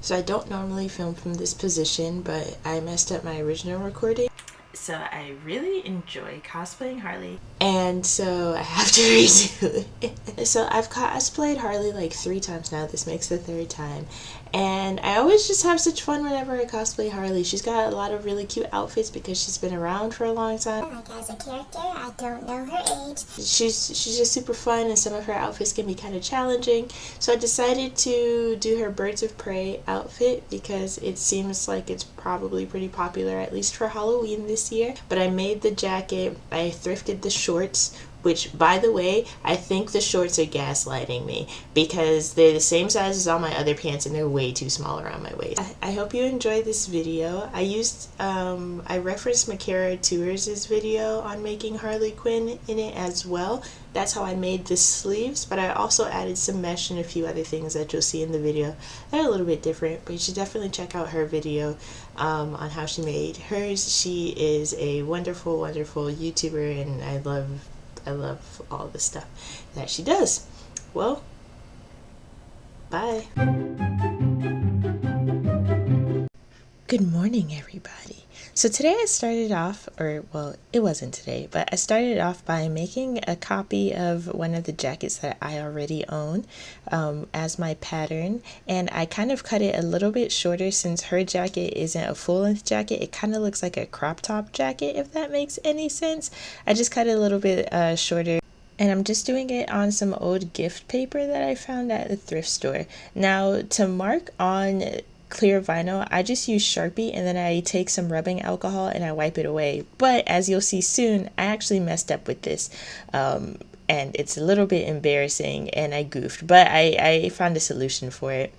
So I don't normally film from this position, but I messed up my original recording. So I really enjoy cosplaying Harley, and so I have to redo it. So I've cosplayed Harley like 3 times now. This makes the 3rd time. And I always just have such fun whenever I cosplay Harley. She's got a lot of really cute outfits because she's been around for a long time. Like as a character, I don't know her age. She's just super fun, and some of her outfits can be kind of challenging. So I decided to do her Birds of Prey outfit because it seems like it's probably pretty popular, at least for Halloween this year. But I made the jacket, I thrifted the shorts, which, by the way, I think the shorts are gaslighting me because they're the same size as all my other pants and they're way too small around my waist. I hope you enjoyed this video. I referenced Makara Tours' video on making Harley Quinn in it as well. That's how I made the sleeves, but I also added some mesh and a few other things that you'll see in the video. They're a little bit different, but you should definitely check out her video on how she made hers. She is a wonderful, wonderful YouTuber, and I love all the stuff that she does. Well, bye. Good morning, everybody. So today I started off, well, it wasn't today, but I started off by making a copy of one of the jackets that I already own as my pattern, and I kind of cut it a little bit shorter since her jacket isn't a full-length jacket. It kind of looks like a crop top jacket, if that makes any sense. I just cut it a little bit shorter. And I'm just doing it on some old gift paper that I found at the thrift store. Now, to mark on clear vinyl, I just use Sharpie and then I take some rubbing alcohol and I wipe it away. But as you'll see soon, I actually messed up with this. And it's a little bit embarrassing and I goofed, but I found a solution for it.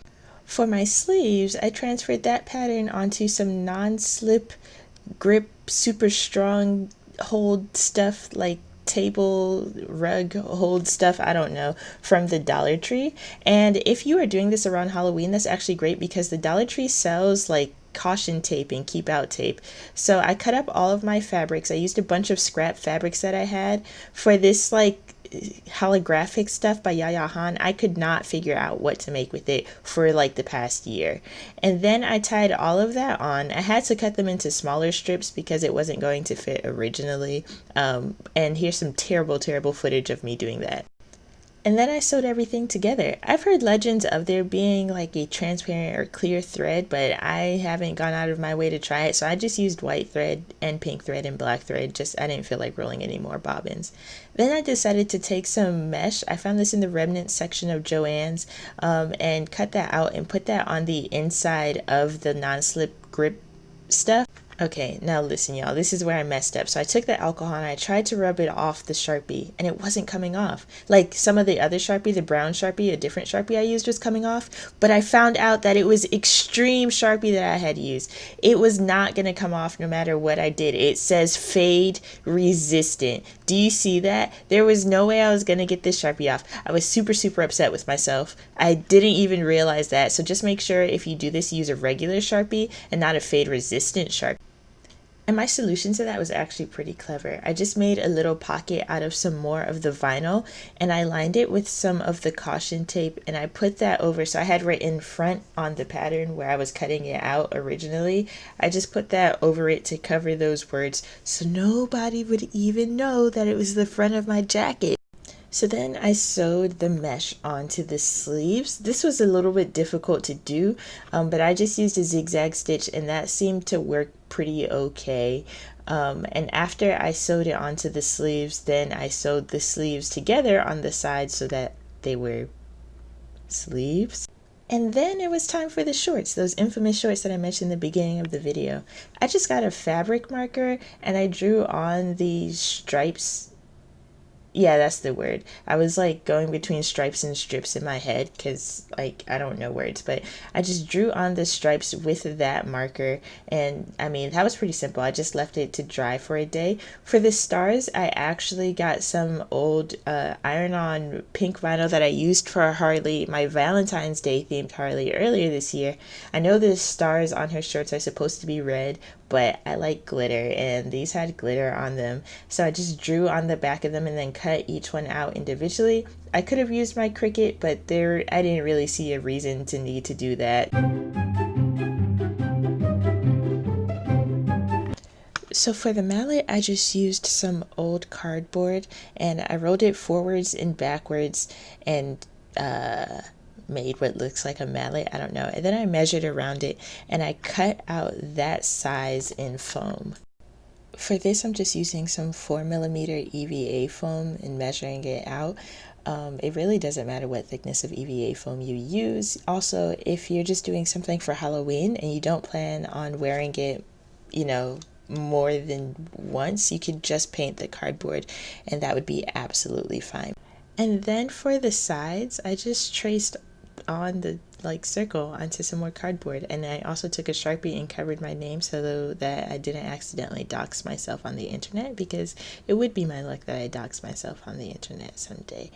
For my sleeves, I transferred that pattern onto some non-slip grip, super strong hold stuff, like table rug hold stuff, I don't know, from the Dollar Tree. And if you are doing this around Halloween, that's actually great because the Dollar Tree sells like caution tape and keep out tape. So I cut up all of my fabrics. I used a bunch of scrap fabrics that I had for this like holographic stuff by Yaya Han. I could not figure out what to make with it for like the past year. And then I tied all of that on. I had to cut them into smaller strips because it wasn't going to fit originally. And here's some terrible footage of me doing that. And then I sewed everything together. I've heard legends of there being like a transparent or clear thread, but I haven't gone out of my way to try it. So I just used white thread and pink thread and black thread. I didn't feel like rolling any more bobbins. Then I decided to take some mesh. I found this in the remnant section of Joann's and cut that out and put that on the inside of the non-slip grip stuff. Okay, now listen, y'all, this is where I messed up. So I took the alcohol and I tried to rub it off the Sharpie and it wasn't coming off. Like some of the other Sharpie, the brown Sharpie, a different Sharpie I used was coming off, but I found out that it was extreme Sharpie that I had used. It was not going to come off no matter what I did. It says fade resistant. Do you see that? There was no way I was going to get this Sharpie off. I was super upset with myself. I didn't even realize that. So just make sure if you do this, use a regular Sharpie and not a fade resistant Sharpie. And my solution to that was actually pretty clever. I just made a little pocket out of some more of the vinyl and I lined it with some of the caution tape and I put that over. So I had right in front on the pattern where I was cutting it out originally. I just put that over it to cover those words so nobody would even know that it was the front of my jacket. So then I sewed the mesh onto the sleeves. This was a little bit difficult to do, but I just used a zigzag stitch and that seemed to work pretty okay. And after I sewed it onto the sleeves, then I sewed the sleeves together on the side so that they were sleeves. And then it was time for the shorts, those infamous shorts that I mentioned in the beginning of the video. I just got a fabric marker and I drew on the stripes. Yeah, that's the word. I was like going between stripes and strips in my head because like I don't know words, but I just drew on the stripes with that marker. And I mean, that was pretty simple. I just left it to dry for a day. For the stars, I actually got some old iron-on pink vinyl that I used for Harley, my Valentine's Day themed Harley earlier this year. I know the stars on her shorts are supposed to be red, but I like glitter and these had glitter on them, so I just drew on the back of them and then cut each one out individually. I could have used my Cricut, but I didn't really see a reason to need to do that. So for the mallet, I just used some old cardboard and I rolled it forwards and backwards and made what looks like a mallet. I don't know. And then I measured around it and I cut out that size in foam. For this, I'm just using some 4mm EVA foam and measuring it out. It really doesn't matter what thickness of EVA foam you use. Also, if you're just doing something for Halloween and you don't plan on wearing it, more than once, you could just paint the cardboard and that would be absolutely fine. And then for the sides, I just traced on the circle onto some more cardboard, and I also took a Sharpie and covered my name so that I didn't accidentally dox myself on the internet, because it would be my luck that I dox myself on the internet someday.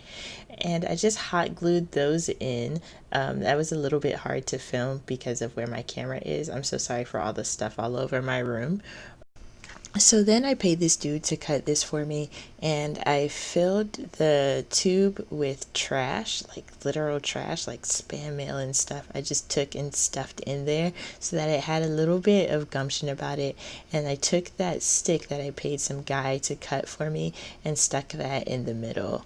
And I just hot glued those in. That was a little bit hard to film because of where my camera is. I'm so sorry for all the stuff all over my room. So then I paid this dude to cut this for me, and I filled the tube with trash, like literal trash, like spam mail and stuff. I just took and stuffed in there so that it had a little bit of gumption about it. And I took that stick that I paid some guy to cut for me and stuck that in the middle.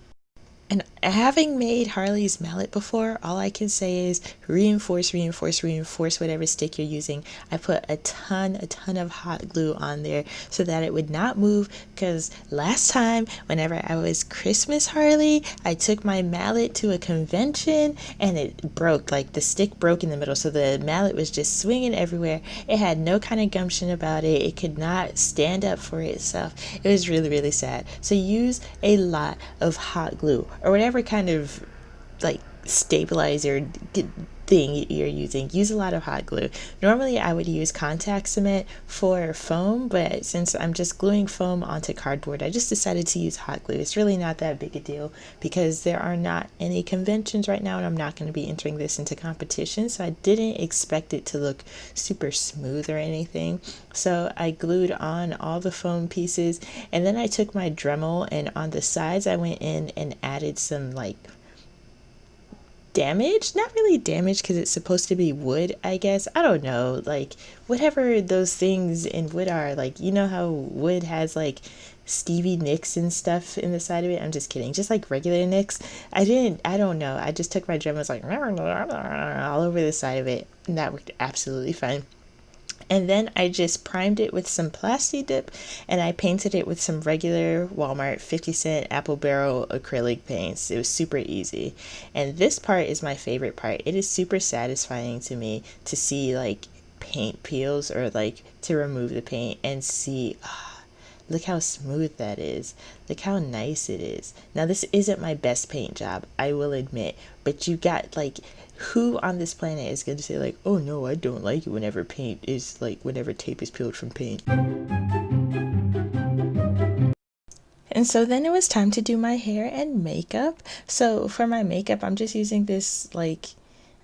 And having made Harley's mallet before, all I can say is reinforce, reinforce, reinforce whatever stick you're using. I put a ton of hot glue on there so that it would not move, because last time, whenever I was Christmas Harley, I took my mallet to a convention and it broke. Like, the stick broke in the middle, so the mallet was just swinging everywhere. It had no kind of gumption about it. It could not stand up for itself. It was really, really sad. So use a lot of hot glue, or whatever kind of stabilizer thing you're using. Use a lot of hot glue. Normally I would use contact cement for foam, but since I'm just gluing foam onto cardboard, I just decided to use hot glue. It's really not that big a deal because there are not any conventions right now, and I'm not going to be entering this into competition, so I didn't expect it to look super smooth or anything. So I glued on all the foam pieces, and then I took my Dremel, and on the sides I went in and added some damage, not really damage because it's supposed to be wood, I guess. I don't know, whatever those things in wood are, how wood has Stevie Nicks and stuff in the side of it. I'm just kidding, just regular nicks. I don't know, I just took my drum, was all over the side of it, and that worked absolutely fine. And then I just primed it with some Plasti Dip, and I painted it with some regular Walmart 50-cent Apple Barrel acrylic paints. It was super easy. And this part is my favorite part. It is super satisfying to me to see paint peels, or to remove the paint and see, look how smooth that is. Look how nice it is. Now, this isn't my best paint job, I will admit, but you got who on this planet is going to say oh no, I don't like it whenever whenever tape is peeled from paint? And so then it was time to do my hair and makeup. So for my makeup, I'm just using this I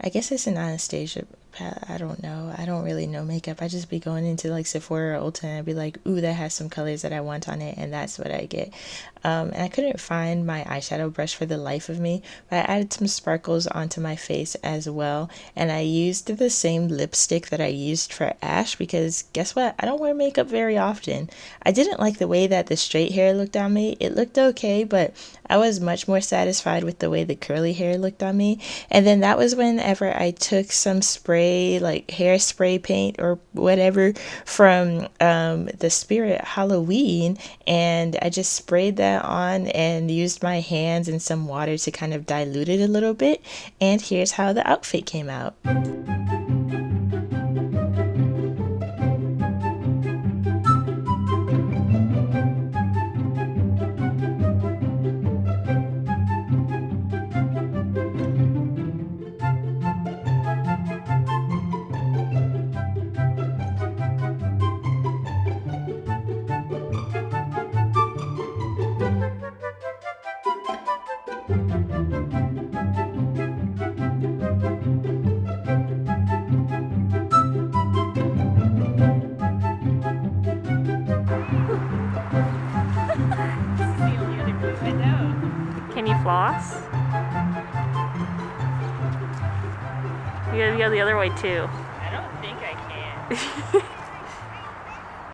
guess it's an Anastasia palette. I don't know. I don't really know makeup. I just be going into Sephora or Ulta and I'd be like, ooh, that has some colors that I want on it, and that's what I get. And I couldn't find my eyeshadow brush for the life of me, but I added some sparkles onto my face as well. And I used the same lipstick that I used for Ash, because guess what? I don't wear makeup very often. I didn't like the way that the straight hair looked on me. It looked okay, but I was much more satisfied with the way the curly hair looked on me. And then that was whenever I took some spray, hairspray paint or whatever from the Spirit Halloween, and I just sprayed that on and used my hands and some water to kind of dilute it a little bit. And here's how the outfit came out. Can you floss? You gotta go the other way too. I don't think I can.